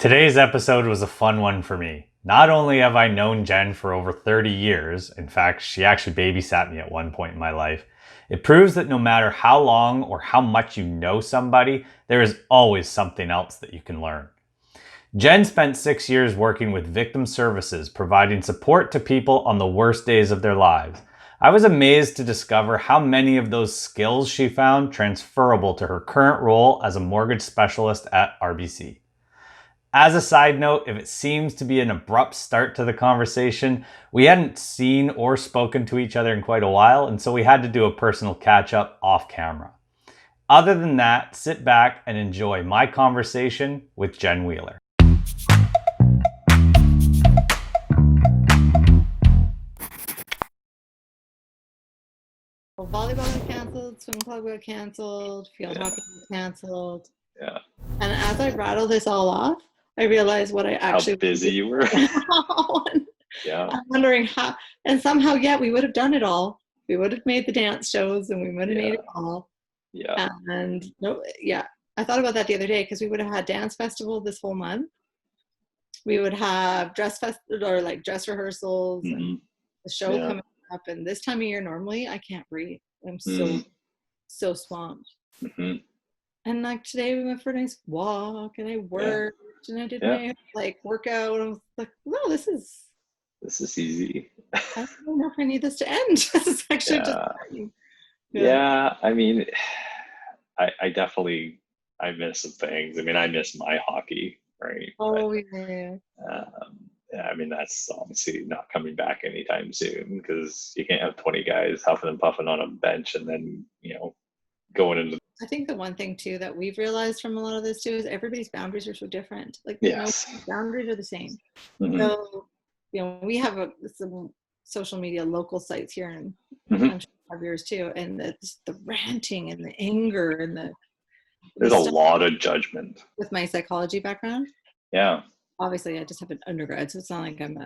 Today's episode was a fun one for me. Not only have I known Jen for over 30 years, in fact, she actually babysat me at one point in my life, it proves that no matter how long or how much you know somebody, there is always something else that you can learn. Jen spent 6 years working with victim services, providing support to people on the worst days of their lives. I was amazed to discover how many of those skills she found transferable to her current role as a mortgage specialist at RBC. As a side note, if it seems to be an abrupt start to the conversation, we hadn't seen or spoken to each other in quite a while, and so we had to do a personal catch up off camera. Other than that, sit back and enjoy my conversation with Jen Wheeler. Well, volleyball got canceled, swim club got canceled, field hockey got canceled. Yeah. And as I rattle this all off, I realized what I actually How busy you were. Yeah. I'm wondering how, and somehow, yeah, we would have done it all. We would have made the dance shows and we would have made it all. Yeah. And no, yeah, I thought about that the other day because we would have had dance festival this whole month. We would have dress rehearsals and the show coming up. And this time of year, normally I can't breathe. I'm so swamped. And like today we went for a nice walk and I worked and I did my workout and I was like, wow, this is easy. I don't know if I need this to end. This is actually just yeah. I mean, I definitely miss some things. I mean, I miss my hockey, right? Oh, I mean, that's obviously not coming back anytime soon because you can't have 20 guys huffing and puffing on a bench and then, going into. I think the one thing too that we've realized from a lot of this too is everybody's boundaries are so different. Like, boundaries are the same. So, we have some social media local sites here in the country of yours too, and the ranting and the anger and there's a lot of judgment. With my psychology background, obviously I just have an undergrad, so it's not like I'm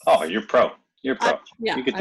oh, you're pro. You're pro. You could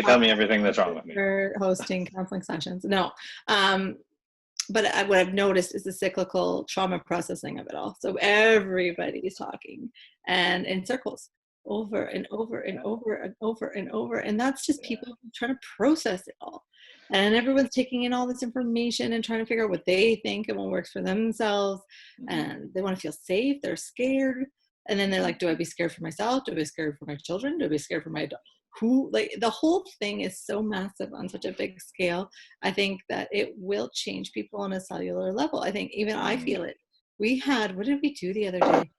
tell me everything that's wrong with me. For hosting counseling sessions. No. But what I've noticed is the cyclical trauma processing of it all. So everybody's talking and in circles over and over and over and over and over. And that's just people trying to process it all. And everyone's taking in all this information and trying to figure out what they think and what works for themselves. And they want to feel safe. They're scared. And then they're like, do I be scared for myself? Do I be scared for my children? Do I be scared for my adult? The whole thing is so massive on such a big scale. I think that it will change people on a cellular level. I think even I feel it. What did we do the other day?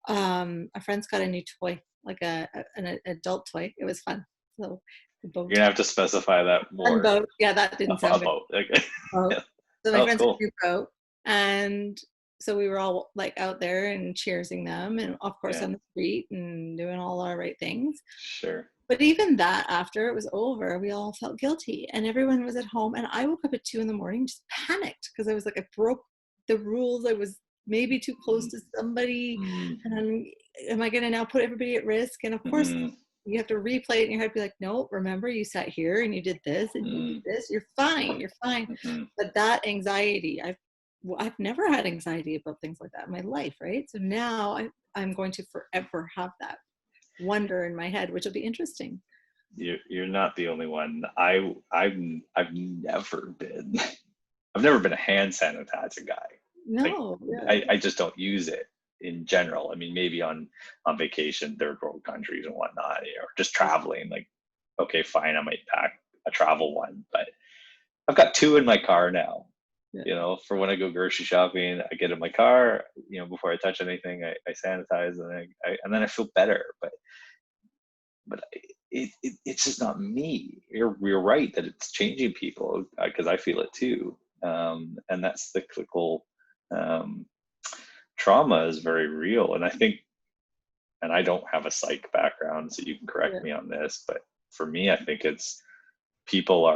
A friend's got a new toy, like an adult toy. It was fun. So you're gonna have to specify that more. Boat. Yeah, that didn't sound good. Okay. So my friend's got a new boat, and so we were all like out there and cheersing them, and of course on the street and doing all our right things. Sure. But even that, after it was over, we all felt guilty and everyone was at home. And I woke up at 2 a.m, just panicked because I was like, I broke the rules. I was maybe too close to somebody. And am I going to now put everybody at risk? And of course, you have to replay it in your head, be like, no, remember you sat here and you did this and you did this. You're fine. You're fine. But that anxiety, I've never had anxiety about things like that in my life, right? So now I'm going to forever have that wonder in my head, which will be interesting. You're not the only one. I've never been a hand sanitizer guy. No, I just don't use it in general. I mean, maybe on vacation, third world countries and whatnot, or just traveling. Like, okay, fine, I might pack a travel one, but I've got 2 in my car now. For when I go grocery shopping, I get in my car, before I touch anything, I sanitize and then I feel better. But it's just not me. You're right that it's changing people because I feel it too. And that cyclical trauma is very real. And I think, and I don't have a psych background, so you can correct me on this, but for me, I think it's people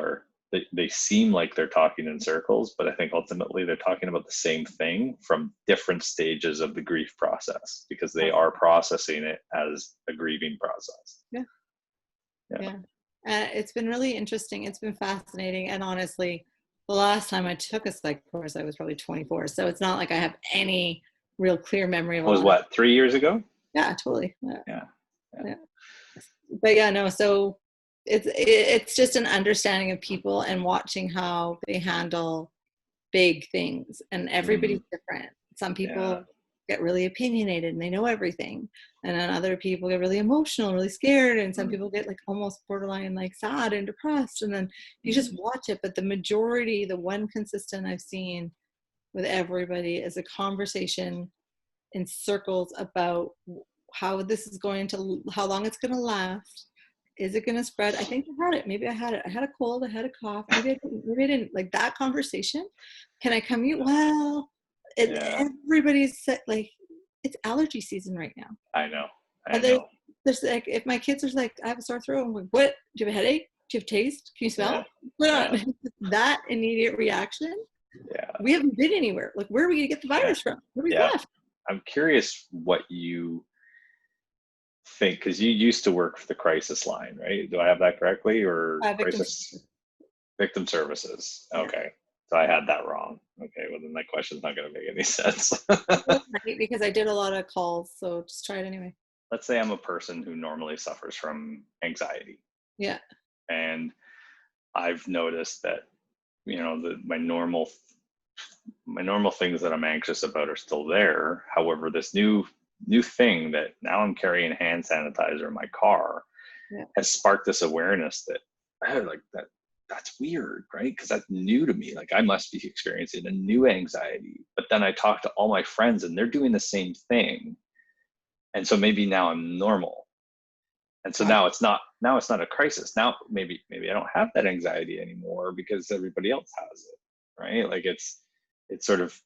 they seem like they're talking in circles, but I think ultimately they're talking about the same thing from different stages of the grief process because they are processing it as a grieving process. Yeah. It's been really interesting. It's been fascinating. And honestly, the last time I took a psych course, I was probably 24. So it's not like I have any real clear memory of It was all what, 3 years ago? yeah, totally. Yeah. Yeah. But yeah, no, so it's just an understanding of people and watching how they handle big things, and everybody's different. Some people get really opinionated and they know everything, and then other people get really emotional, really scared, and some people get like almost borderline like sad and depressed, and then you just watch it. But the majority, the one consistent I've seen with everybody is a conversation in circles about how this is going to, how long it's going to last. Is it going to spread? I think I had it. Maybe I had it. I had a cold. I had a cough. Maybe I didn't. Maybe I didn't. Like that conversation. Can I commute? Well, everybody's like, it's allergy season right now. I know. There's like, if my kids are like, I have a sore throat, I'm like, what? Do you have a headache? Do you have taste? Can you smell? That immediate reaction. Yeah. We haven't been anywhere. Like, where are we going to get the virus from? Where we left? I'm curious what you think, because you used to work for the crisis line, right? Do I have that correctly? Or victim services? Okay. So I had that wrong. Okay, well then that question's not going to make any sense. Because I did a lot of calls, so just try it anyway. Let's say I'm a person who normally suffers from anxiety. Yeah. And I've noticed that, you know, my normal things that I'm anxious about are still there. However, this new thing that now I'm carrying hand sanitizer in my car has sparked this awareness that I like that's weird, right? Because that's new to me. Like I must be experiencing a new anxiety. But then I talk to all my friends and they're doing the same thing. And so maybe now I'm normal. And so now it's not a crisis. Now maybe I don't have that anxiety anymore because everybody else has it, right? Like it's sort of,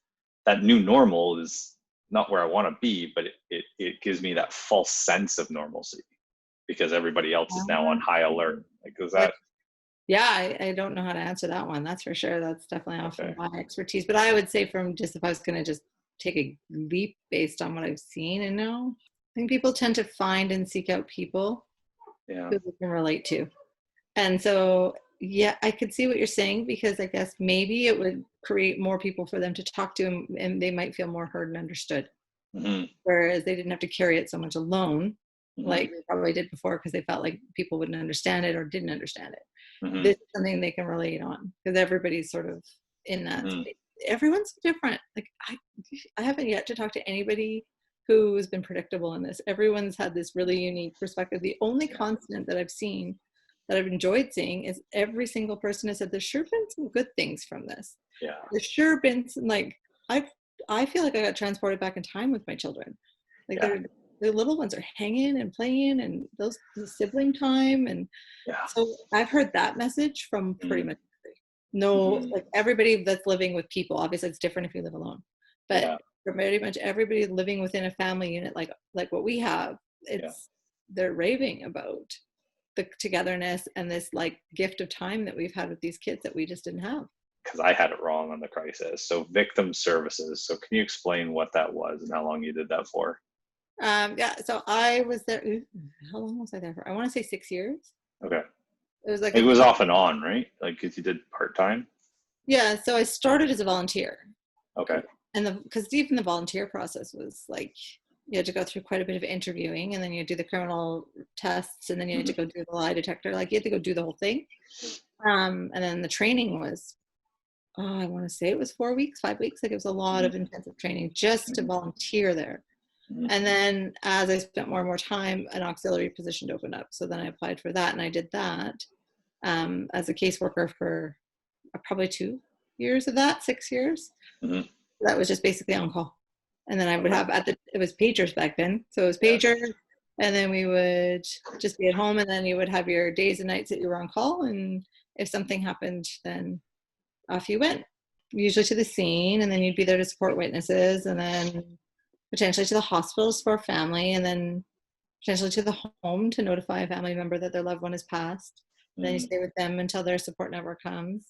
that new normal is not where I want to be, but it gives me that false sense of normalcy because everybody else is now on high alert. Like, is that? Yeah, I don't know how to answer that one. That's for sure. That's definitely off of my expertise. But I would say from just, if I was going to just take a leap based on what I've seen and know, I think people tend to find and seek out people who they can relate to. And so, yeah, I could see what you're saying, because I guess maybe it would create more people for them to talk to, and they might feel more heard and understood. Whereas they didn't have to carry it so much alone, like they probably did before, because they felt like people wouldn't understand it or didn't understand it. This is something they can relate on, because everybody's sort of in that space. Everyone's different. Like I haven't yet to talk to anybody who's been predictable in this. Everyone's had this really unique perspective. The only constant that I've seen, that I've enjoyed seeing, is every single person has said there's sure been some good things from this. There's sure been some, like, I feel like I got transported back in time with my children. Like the little ones are hanging and playing, and the sibling time, and so I've heard that message from pretty much like everybody that's living with people. Obviously it's different if you live alone, but for pretty much everybody living within a family unit like what we have, they're raving about the togetherness and this like gift of time that we've had with these kids that we just didn't have. Because I had it wrong on the crisis. So victim services. So can you explain what that was and how long you did that for? So I was there. How long was I there for? I want to say 6 years. Okay. It was like it was off and on, right? Like, because you did part-time. Yeah. So I started as a volunteer. Okay. And because even the volunteer process was like, you had to go through quite a bit of interviewing, and then you do the criminal tests, and then you had to go do the lie detector. Like you had to go do the whole thing. And then the training was, I want to say it was 4 weeks, 5 weeks. Like it was a lot of intensive training just to volunteer there. And then as I spent more and more time, an auxiliary position opened up. So then I applied for that, and I did that as a caseworker for probably 2 years of that, 6 years. That was just basically on call. And then I would have it was pagers back then. So it was pagers, and then we would just be at home, and then you would have your days and nights that you were on call. And if something happened, then off you went, usually to the scene, and then you'd be there to support witnesses, and then potentially to the hospital for a family, and then potentially to the home to notify a family member that their loved one has passed. And then you stay with them until their support network comes.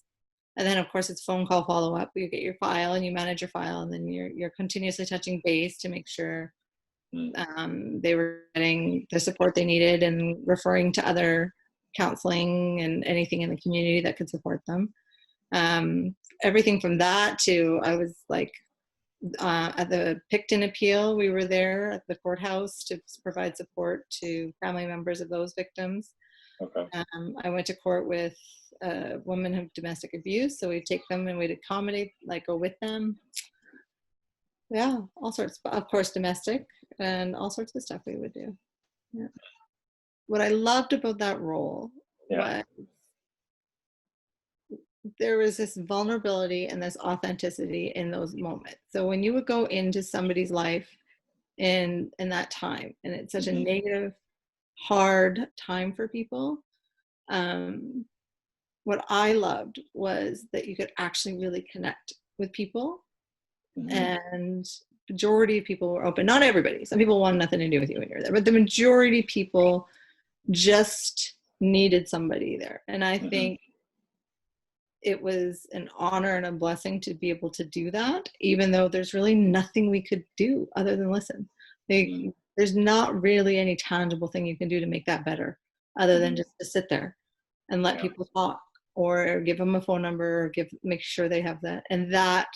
And then of course it's phone call follow-up. You get your file and you manage your file, and then you're continuously touching base to make sure they were getting the support they needed, and referring to other counseling and anything in the community that could support them. Everything from that to, I was like At the Picton appeal, we were there at the courthouse to provide support to family members of those victims. Okay. I went to court with a woman of domestic abuse, so we'd take them and we'd accommodate, like go with them. Yeah, all sorts, of course, domestic and all sorts of stuff we would do. Yeah. What I loved about that role was there was this vulnerability and this authenticity in those moments. So when you would go into somebody's life in that time, and it's such a negative, hard time for people, what I loved was that you could actually really connect with people. And majority of people were open. Not everybody. Some people want nothing to do with you when you're there, but the majority of people just needed somebody there. And I think it was an honor and a blessing to be able to do that, even though there's really nothing we could do other than listen. There's not really any tangible thing you can do to make that better other than just to sit there and let people talk, or give them a phone number, or make sure they have that. And that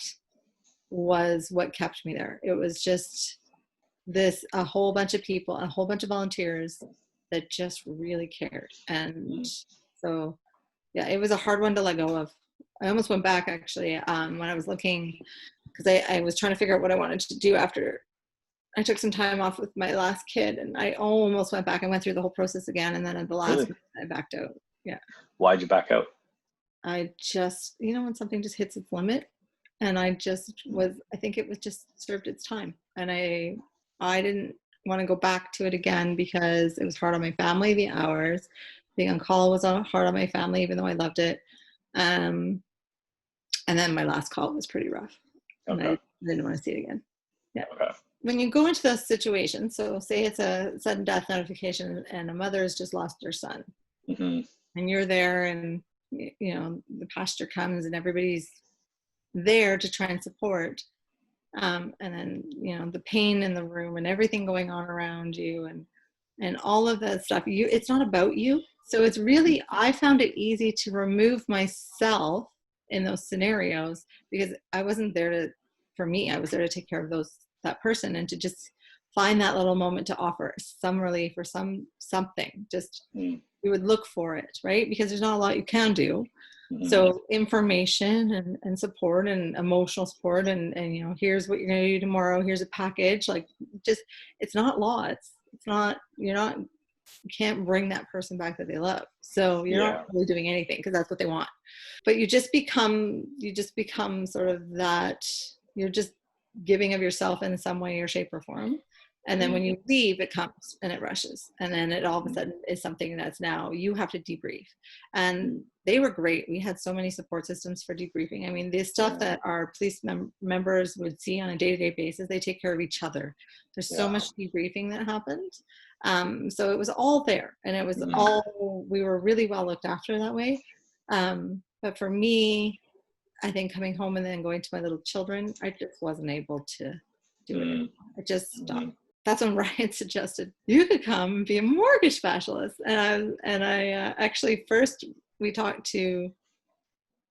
was what kept me there. It was just a whole bunch of people, a whole bunch of volunteers that just really cared. And so, yeah, it was a hard one to let go of. I almost went back actually when I was looking, because I was trying to figure out what I wanted to do after I took some time off with my last kid, and I almost went back and went through the whole process again. And then at the last minute, I backed out. Yeah. Why'd you back out? I just, when something just hits its limit, and I think it was just served its time. And I didn't want to go back to it again because it was hard on my family, the hours. Being on call was hard on my family, even though I loved it. And then my last call was pretty rough. And I didn't want to see it again. Yeah. Okay. When you go into those situations, so say it's a sudden death notification and a mother has just lost their son, and you're there, and the pastor comes and everybody's there to try and support, and then the pain in the room and everything going on around you, and all of that stuff, it's not about you. So it's really, I found it easy to remove myself in those scenarios, because I wasn't there for me, I was there to take care of that person, and to just find that little moment to offer some relief or something. Just you would look for it, right? Because there's not a lot you can do. So information and support and emotional support, and here's what you're going to do tomorrow. Here's a package. Like, just, it's not law. It's not, you can't bring that person back that they love. So you're not really doing anything, because that's what they want. But you just become sort of that, you're just giving of yourself in some way or shape or form. And then when you leave, it comes and it rushes. And then it all of a sudden is something that's now you have to debrief. And they were great. We had so many support systems for debriefing. I mean, the stuff that our police members would see on a day-to-day basis, they take care of each other. There's so much debriefing that happened. So it was all there. And it was we were really well looked after that way. But for me, I think coming home and then going to my little children, I just wasn't able to do it anymore. I just stopped. That's when Ryan suggested you could come and be a mortgage specialist. And I actually first we talked to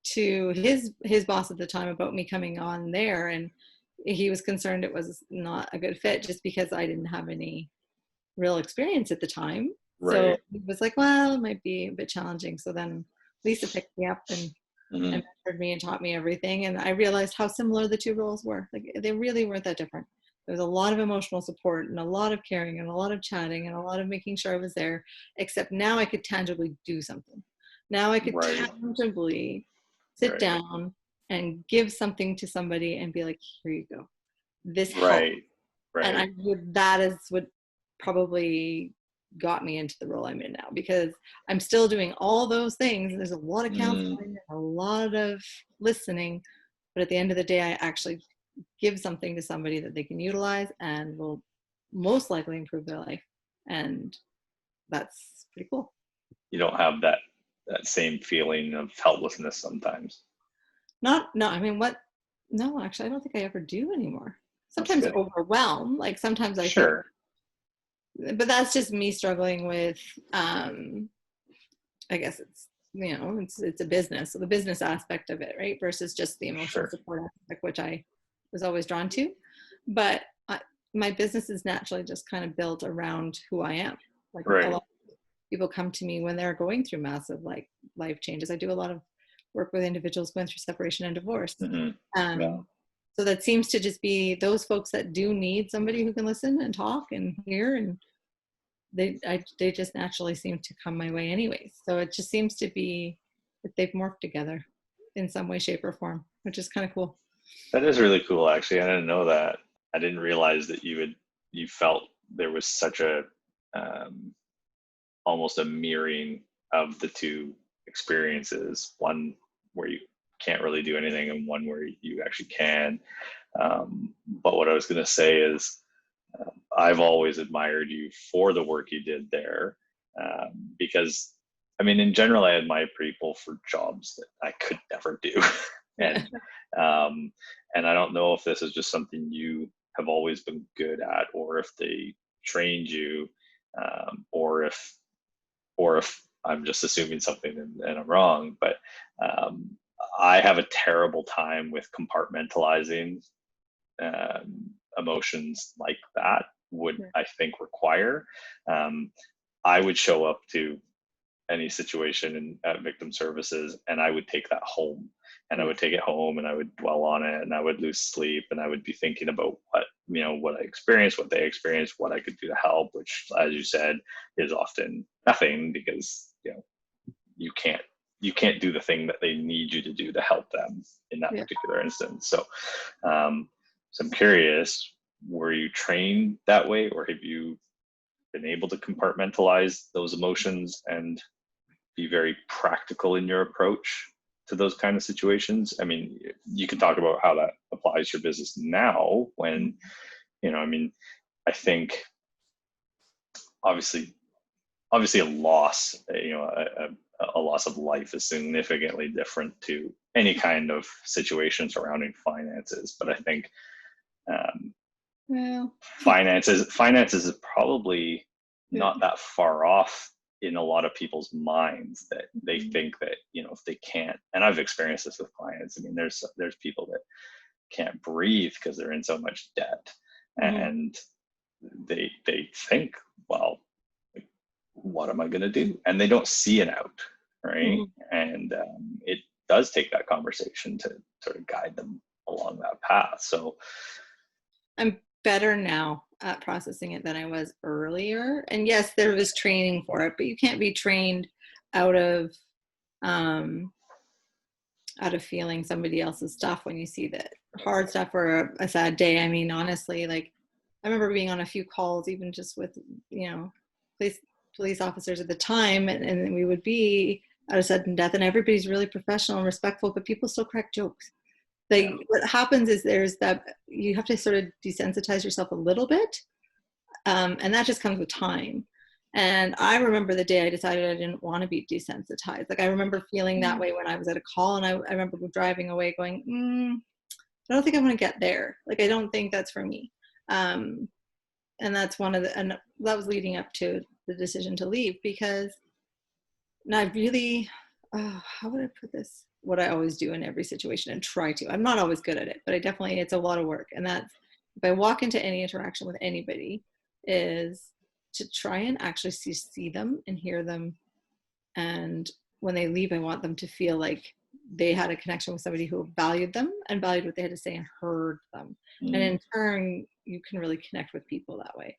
his boss at the time about me coming on there, and he was concerned it was not a good fit just because I didn't have any real experience at the time. Right. So he was like, well, it might be a bit challenging. So then Lisa picked me up and mentored me and taught me everything. And I realized how similar the two roles were. Like, they really weren't that different. There was a lot of emotional support and a lot of caring and a lot of chatting and a lot of making sure I was there, except now I could tangibly do something. Now I could tangibly sit down and give something to somebody and be like, here you go. This helped. And that is what probably got me into the role I'm in now, because I'm still doing all those things. There's a lot of counseling, a lot of listening, but at the end of the day, I actually give something to somebody that they can utilize and will most likely improve their life. And that's pretty cool. You don't have that same feeling of helplessness sometimes. No, actually, I don't think I ever do anymore. Sometimes overwhelmed, like sometimes I think, but that's just me struggling with, I guess it's, it's a business. So the business aspect of it, right? Versus just the emotional support aspect, which I was always drawn to. But my business is naturally just kind of built around who I am. Like Right. a lot of people come to me when they're going through massive like life changes. I do a lot of work with individuals going through separation and divorce. Yeah. So that seems to just be those folks that do need somebody who can listen and talk and hear, and they just naturally seem to come my way anyways. So it just seems to be that they've morphed together in some way, shape, or form, which is kind of cool. That is really cool, actually. I didn't know that. I didn't realize that you felt there was such a almost a mirroring of the two experiences. One where you can't really do anything, and one where you actually can. But what I was going to say is, I've always admired you for the work you did there, because, I mean, in general, I admire people for jobs that I could never do, and and I don't know if this is just something you have always been good at, or if they trained you, or if I'm just assuming something and I'm wrong. But I have a terrible time with compartmentalizing emotions like that would, I think, require. I would show up to any situation at victim services, and I would take that home, and I would take it home, and I would dwell on it, and I would lose sleep, and I would be thinking about what I experienced, what they experienced, what I could do to help, which, as you said, is often nothing, because you can't do the thing that they need you to do to help them in that particular instance. So I'm curious, were you trained that way, or have you been able to compartmentalize those emotions and be very practical in your approach to those kind of situations? I mean, you can talk about how that applies to your business now when, I think obviously a loss, a loss of life is significantly different to any kind of situation surrounding finances. But I think finances is probably not that far off in a lot of people's minds, that they think that, if they can't, and I've experienced this with clients. I mean, there's people that can't breathe because they're in so much debt, and they think, well, what am I going to do? And they don't see an out, right? And it does take that conversation to sort of guide them along that path. So I'm better now at processing it than I was earlier. And yes, there was training for it, but you can't be trained out of feeling somebody else's stuff when you see the hard stuff or a sad day. I mean, honestly, like I remember being on a few calls, even just with, police officers at the time, and we would be at a sudden death, and everybody's really professional and respectful, but people still crack jokes. What happens is there's that, you have to sort of desensitize yourself a little bit, and that just comes with time. And I remember the day I decided I didn't want to be desensitized. Like I remember feeling that way when I was at a call, and I remember driving away going, I don't think I want to get there. Like I don't think that's for me. And that's and that was leading up to the decision to leave, because I really, how would I put this? What I always do in every situation and try to. I'm not always good at it, but it's a lot of work. And that's, if I walk into any interaction with anybody, is to try and actually see them and hear them. And when they leave, I want them to feel like they had a connection with somebody who valued them and valued what they had to say and heard them. And in turn, you can really connect with people that way.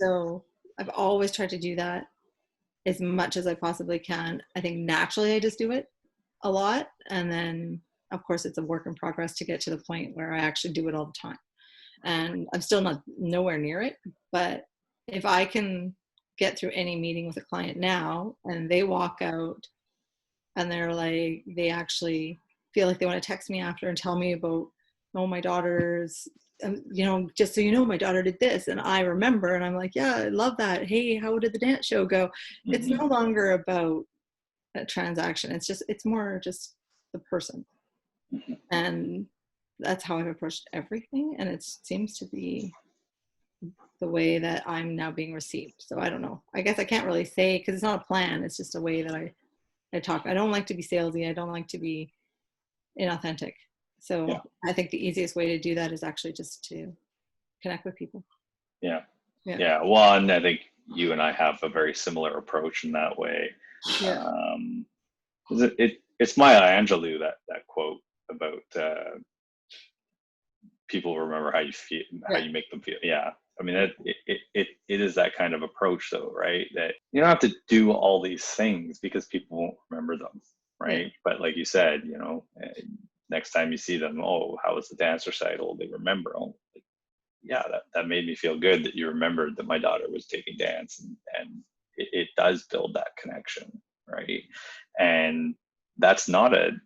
So I've always tried to do that as much as I possibly can. I think naturally I just do it a lot. And then of course it's a work in progress to get to the point where I actually do it all the time. And I'm still nowhere near it, but if I can get through any meeting with a client now and they walk out and they're like, they actually feel like they want to text me after and tell me about, my daughter's, just so you know, my daughter did this, and I remember, and I'm like, yeah, I love that. Hey, how did the dance show go? It's no longer about a transaction. It's more just the person. And that's how I've approached everything. And it seems to be the way that I'm now being received. So I don't know. I guess I can't really say, because it's not a plan. It's just a way that I talk. I don't like to be salesy. I don't like to be inauthentic. So Yeah. I think the easiest way to do that is actually just to connect with people. Yeah. Yeah. Yeah. Well, and I think you and I have a very similar approach in that way. Yeah. 'Cause it's Maya Angelou, that quote about people remember how you feel, how Yeah. you make them feel. Yeah. I mean, it is that kind of approach, though, right? That you don't have to do all these things because people won't remember them, right? But like you said, next time you see them, oh, how was the dance recital? They remember. Oh, like, yeah, that made me feel good that you remembered that my daughter was taking dance, and it does build that connection, right? And that's not a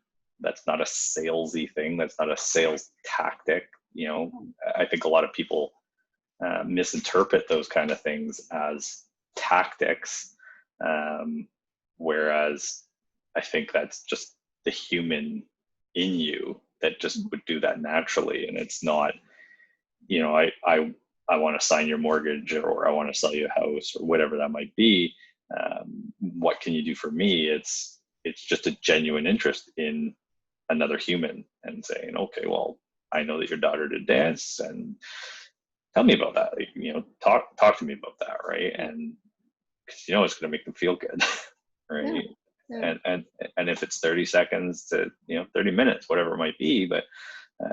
salesy thing. That's not a sales tactic. I think a lot of people misinterpret those kind of things as tactics, whereas I think that's just the human in you that just would do that naturally, and it's not, I want to sign your mortgage, or I want to sell you a house, or whatever that might be. What can you do for me? It's just a genuine interest in another human, and saying, okay, well, I know that your daughter did dance, and tell me about that. Like, talk to me about that, right? And because it's going to make them feel good, right? Yeah. And if it's 30 seconds to 30 minutes, whatever it might be, but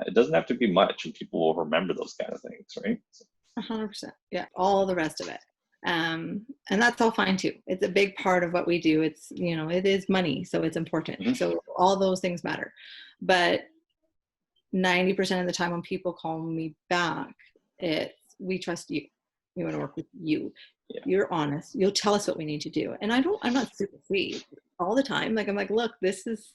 it doesn't have to be much, and people will remember those kind of things, right? 100%. Yeah. All the rest of it. And that's all fine too. It's a big part of what we do. It's, it is money, so it's important. Mm-hmm. So all those things matter. But 90% of the time when people call me back, it's, we trust you. We want to work with you. Yeah. You're honest. You'll tell us what we need to do. And I'm not super sweet all the time. Like, I'm like, look, this isn't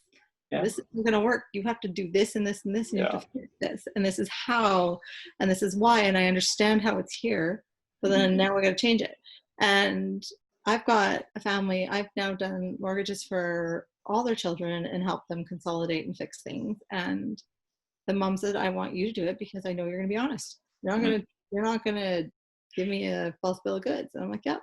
going to work. You have to do this and this and this, and you have to fix this. And this is how, and this is why. And I understand how it's here. So then now we got to change it. And I've got a family. I've now done mortgages for all their children and helped them consolidate and fix things. And the mom said, I want you to do it because I know you're going to be honest. You're not going to give me a false bill of goods. And I'm like, yeah.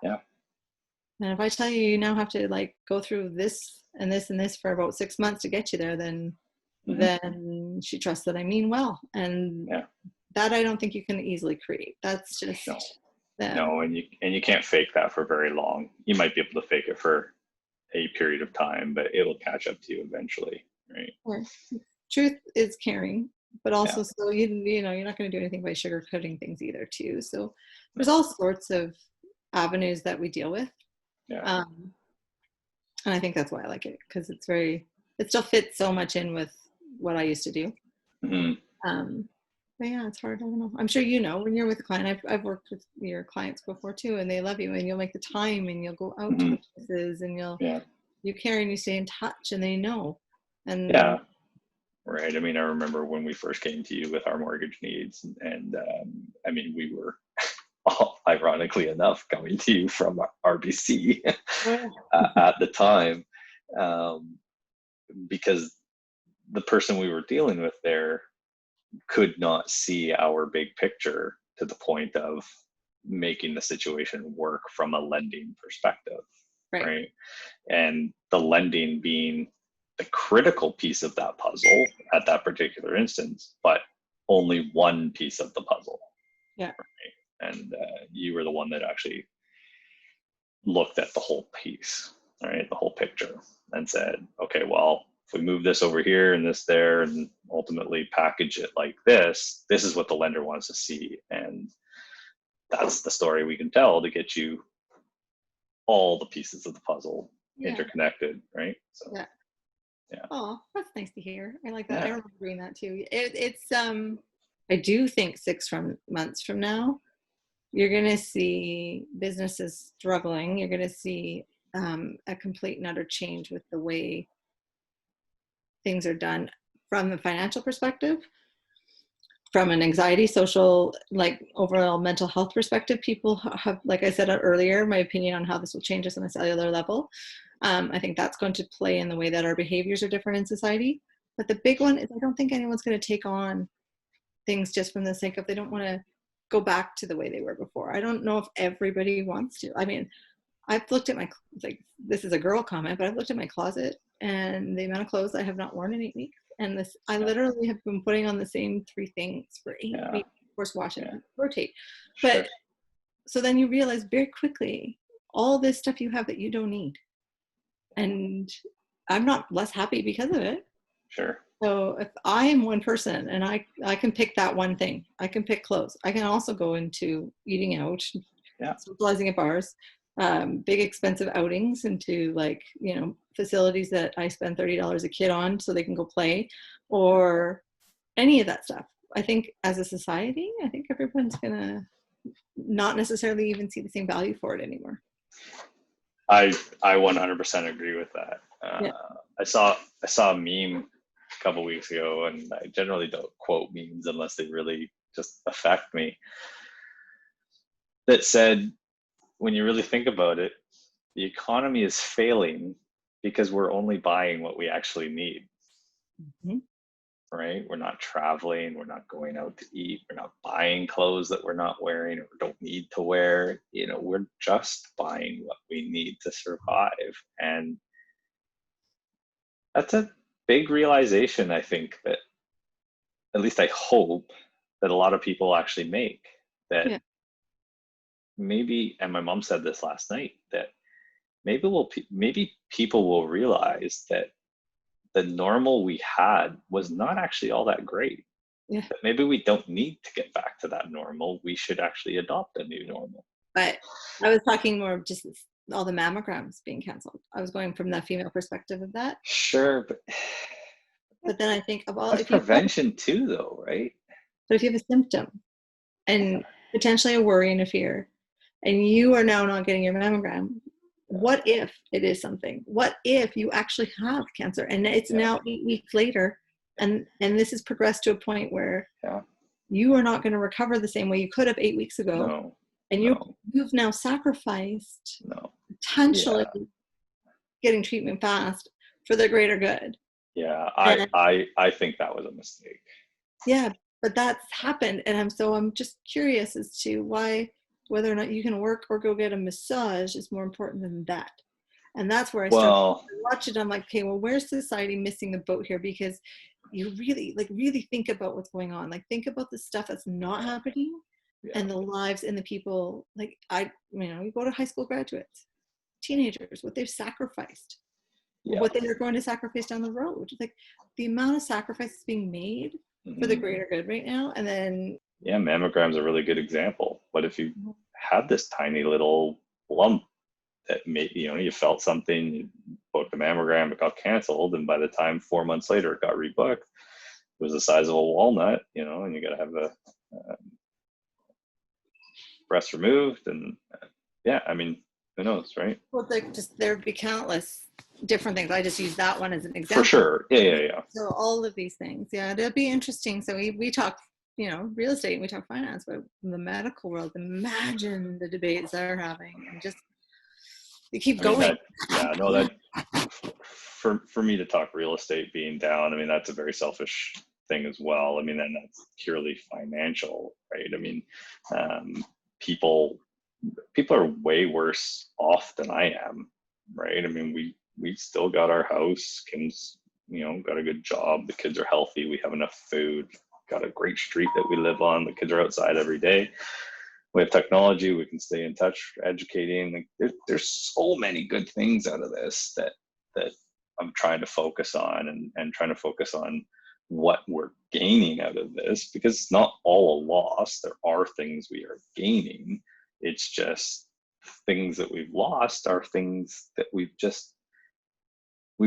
And if I tell you, you now have to like go through this and this and this for about 6 months to get you there, then she trusts that I mean well. And that I don't think you can easily create. That's just no, and you can't fake that for very long. You might be able to fake it for a period of time, but it'll catch up to you eventually, right? Truth is caring, but also so you're not going to do anything by sugarcoating things either too. So there's all sorts of avenues that we deal with. And I think that's why I like it, because it still fits so much in with what I used to do. But yeah, it's hard. I don't know. I'm sure when you're with a client, I've worked with your clients before too, and they love you, and you'll make the time, and you'll go out to the places, and you care, and you stay in touch, and they know. And right. I mean, I remember when we first came to you with our mortgage needs, and I mean, we were ironically enough coming to you from RBC at the time, because the person we were dealing with there could not see our big picture to the point of making the situation work from a lending perspective, right? And the lending being the critical piece of that puzzle at that particular instance, but only one piece of the puzzle. Right? And you were the one that actually looked at the whole piece, right? The whole picture, and said, okay, well, if we move this over here and this there, and ultimately package it like this is what the lender wants to see. And that's the story we can tell to get you all the pieces of the puzzle interconnected, right? So Oh, that's nice to hear. I like that. I remember doing that too. It's I do think 6 months from now, you're going to see businesses struggling. You're going to see a complete and utter change with the way things are done from a financial perspective, from an anxiety, social, like overall mental health perspective. People have, like I said earlier, my opinion on how this will change us on a cellular level. I think that's going to play in the way that our behaviors are different in society. But the big one is I don't think anyone's going to take on things just from the sake of they don't want to go back to the way they were before. I don't know if everybody wants to. I mean, I've looked at this is a girl comment, but I've looked at my closet and the amount of clothes I have not worn in 8 weeks. And this, I literally have been putting on the same 3 things for 8 weeks. Of course, wash and rotate. But Sure. so then you realize very quickly all this stuff you have that you don't need. And I'm not less happy because of it. Sure. So if I am one person and I can pick that one thing, I can pick clothes. I can also go into eating out, socializing at bars, big expensive outings into like, you know, facilities that I spend $30 a kid on so they can go play, or any of that stuff. I think as a society, I think everyone's gonna not necessarily even see the same value for it anymore. I 100% agree with that. Yeah. I saw a meme a couple weeks ago, and I generally don't quote memes unless they really just affect me, that said, when you really think about it, the economy is failing because we're only buying what we actually need. Mm-hmm. Right? We're not traveling, we're not going out to eat, we're not buying clothes that we're not wearing or don't need to wear. You know, we're just buying what we need to survive. And that's a big realization, I think, that at least I hope that a lot of people actually make, that maybe, and my mom said this last night, that maybe people will realize that the normal we had was not actually all that great. Yeah. That maybe we don't need to get back to that normal. We should actually adopt a new normal. But I was talking more of just all the mammograms being canceled. I was going from the female perspective of that. Sure, But then I think of all, that's prevention too, though, right? But if you have a symptom and potentially a worry and a fear, and you are now not getting your mammogram, what if it is something? What if you actually have cancer and it's now 8 weeks later, and this has progressed to a point where you are not going to recover the same way you could have 8 weeks ago, and you've now sacrificed potentially getting treatment fast for the greater good. Yeah, I think that was a mistake. Yeah, but that's happened, and I'm just curious as to whether or not you can work or go get a massage is more important than that. And that's where I start to watch it. I'm like, okay, well, where's society missing the boat here? Because you really think about what's going on. Like, think about the stuff that's not happening and the lives and the people. Like, you go to high school graduates, teenagers, what they've sacrificed, what they're going to sacrifice down the road. Like, the amount of sacrifices being made for the greater good right now. And then mammogram's a really good example. But if you had this tiny little lump that you felt something, you booked a mammogram, it got canceled, and by the time 4 months later it got rebooked, it was the size of a walnut, and you got to have the breast removed, and who knows, right? Well, there'd be countless different things. I just use that one as an example. For sure. Yeah. So all of these things, it'll be interesting. So we talk, real estate, and we talk finance, but in the medical world, imagine the debates they're having, and just they keep going. For me to talk real estate being down, that's a very selfish thing as well. And that's purely financial, right? People are way worse off than I am, right? We still got our house. Kim's, got a good job. The kids are healthy. We have enough food. Got a great street that we live on. The kids are outside every day. We have technology. We can stay in touch, educating. There's so many good things out of this that I'm trying to focus on, and trying to focus on what we're gaining out of this, because it's not all a loss. There are things we are gaining. It's just things that we've lost are things that we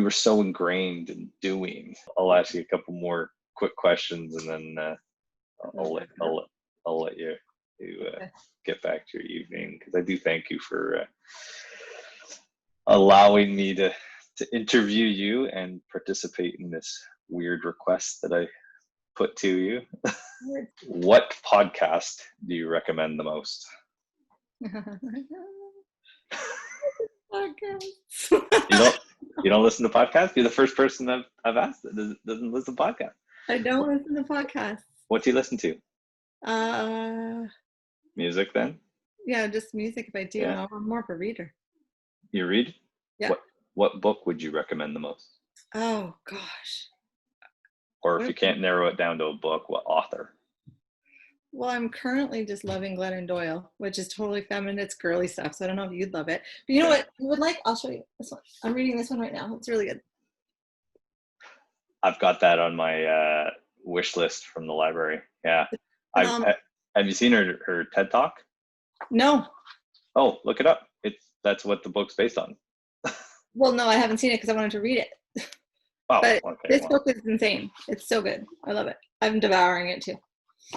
were so ingrained in doing. I'll ask you a couple more quick questions, and then I'll let you get back to your evening, because I do thank you for allowing me to interview you and participate in this weird request that I put to you. What podcast do you recommend the most? You don't listen to podcasts? You're the first person I've asked that doesn't listen to podcasts. I don't listen to podcasts. What do you listen to? Music then? Yeah, just music if I do. Yeah. I'm more of a reader. You read? Yeah. What book would you recommend the most? Oh gosh. Or if you can't narrow it down to a book, what author? Well, I'm currently just loving Glennon Doyle, which is totally feminine. It's girly stuff, so I don't know if you'd love it. But you know what you would like? I'll show you this one. I'm reading this one right now. It's really good. I've got that on my wish list from the library. Yeah. Have you seen her TED Talk? No. Oh, look it up. That's what the book's based on. Well, no, I haven't seen it because I wanted to read it. Oh, but okay. This book is insane. It's so good. I love it. I'm devouring it too.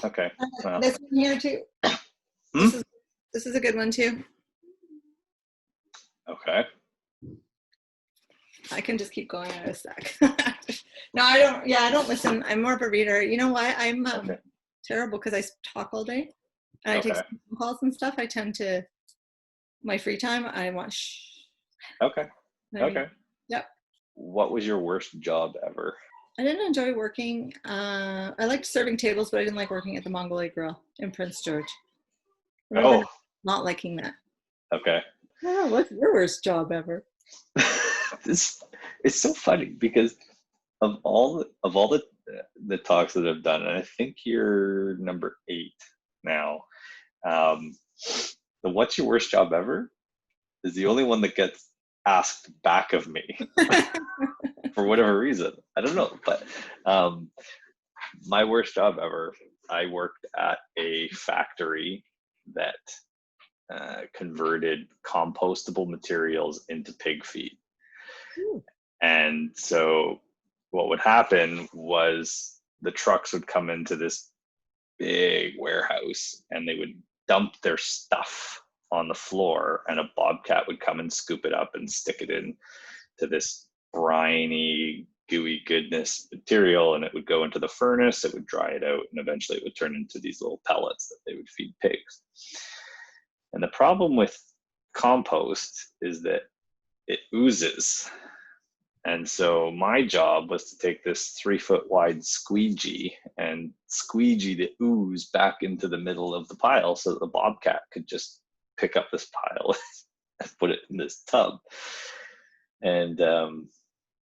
Okay. Well. This one here too. This is a good one too. Okay. I can just keep going in a sec. No, I don't. Yeah, I don't listen. I'm more of a reader. You know why? I'm terrible because I talk all day and I take phone calls and stuff. I tend to my free time. I want. Okay. Okay. Yep. What was your worst job ever? I didn't enjoy working. I liked serving tables, but I didn't like working at the Mongolian Grill in Prince George. Not liking that. Okay. Oh, what's your worst job ever? It's so funny because of all the talks that I've done, and I think you're number 8 now. The what's your worst job ever is the only one that gets asked back of me for whatever reason. I don't know, but my worst job ever, I worked at a factory that converted compostable materials into pig feed. And so what would happen was the trucks would come into this big warehouse and they would dump their stuff on the floor, and a bobcat would come and scoop it up and stick it in to this briny, gooey goodness material, and it would go into the furnace, it would dry it out, and eventually it would turn into these little pellets that they would feed pigs. And the problem with compost is that it oozes. And so my job was to take this 3-foot wide squeegee and squeegee the ooze back into the middle of the pile so that the bobcat could just pick up this pile and put it in this tub. And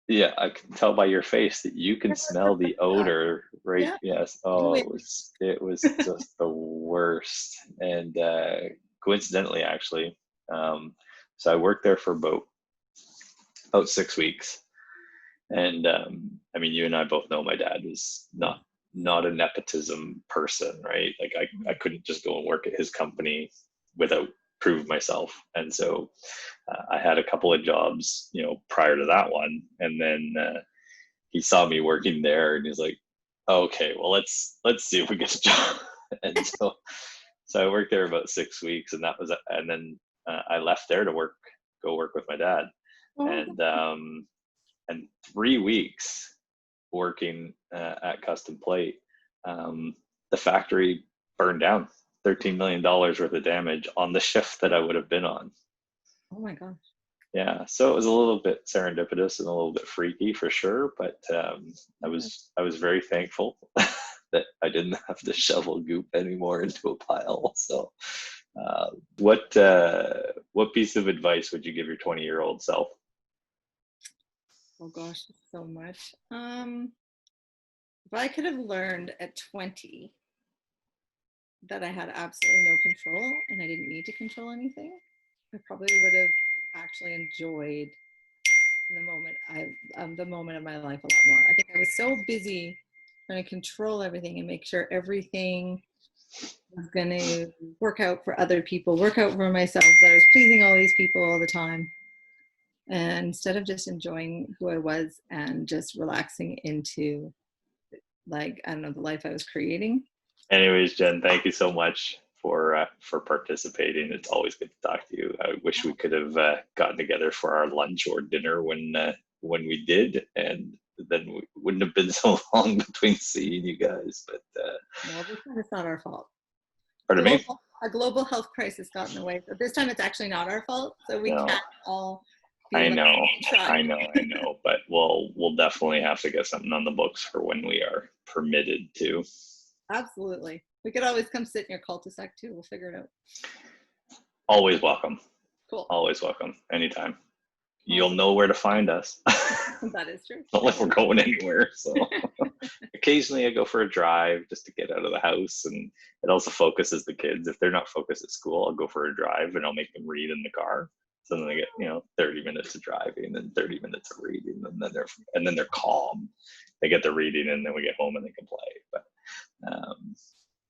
yeah, I can tell by your face that you can smell the odor, right? Yeah. Yes. Oh, it was just the worst. And coincidentally, actually, so I worked there for about 6 weeks. And I mean, you and I both know my dad was not a nepotism person, right? Like I couldn't just go and work at his company without proving myself. And so I had a couple of jobs, you know, prior to that one. And then he saw me working there and he's like, okay, well, let's see if we get a job. And so I worked there about 6 weeks, and then I left there to go work with my dad. And 3 weeks working at Custom Plate, the factory burned down. $13 million worth of damage on the shift that I would have been on. Oh my gosh. Yeah, so it was a little bit serendipitous and a little bit freaky for sure, but I was very thankful that I didn't have to shovel goop anymore into a pile. So what piece of advice would you give your 20-year-old self? Oh gosh, so much. If I could have learned at 20 that I had absolutely no control and I didn't need to control anything, I probably would have actually enjoyed the moment of my life a lot more. I think I was so busy trying to control everything and make sure everything was going to work out for other people, work out for myself, that I was pleasing all these people all the time. And instead of just enjoying who I was and just relaxing into, like, I don't know, the life I was creating. Anyways, Jen, thank you so much for participating. It's always good to talk to you. I wish we could have gotten together for our lunch or dinner when we did, and then we wouldn't have been so long between seeing you guys. But well, this time it's not our fault. Pardon me? A global health crisis got in the way. But this time it's actually not our fault. So we can't all. I know. But we'll definitely have to get something on the books for when we are permitted to. Absolutely. We could always come sit in your cul-de-sac too. We'll figure it out. Always welcome. Cool. Always welcome. Anytime. You'll know where to find us. That is true. Not like we're going anywhere. So. occasionally I go for a drive just to get out of the house, and it also focuses the kids. If they're not focused at school, I'll go for a drive and I'll make them read in the car. So then they get, 30 minutes of driving and 30 minutes of reading, and then they're calm. They get the reading, and then we get home and they can play. But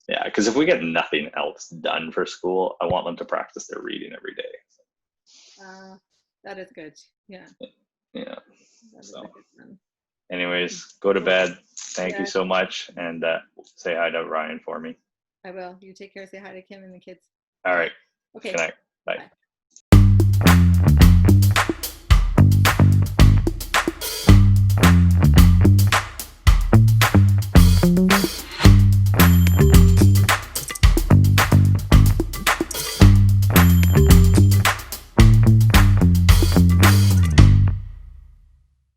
yeah, because if we get nothing else done for school, I want them to practice their reading every day. That is good. Yeah. Yeah. That is So. a good one. Anyways, go to bed. Thank you Yes. so much, and say hi to Ryan for me. I will. You take care. Say hi to Kim and the kids. All right. Okay. Good night. Bye. Bye.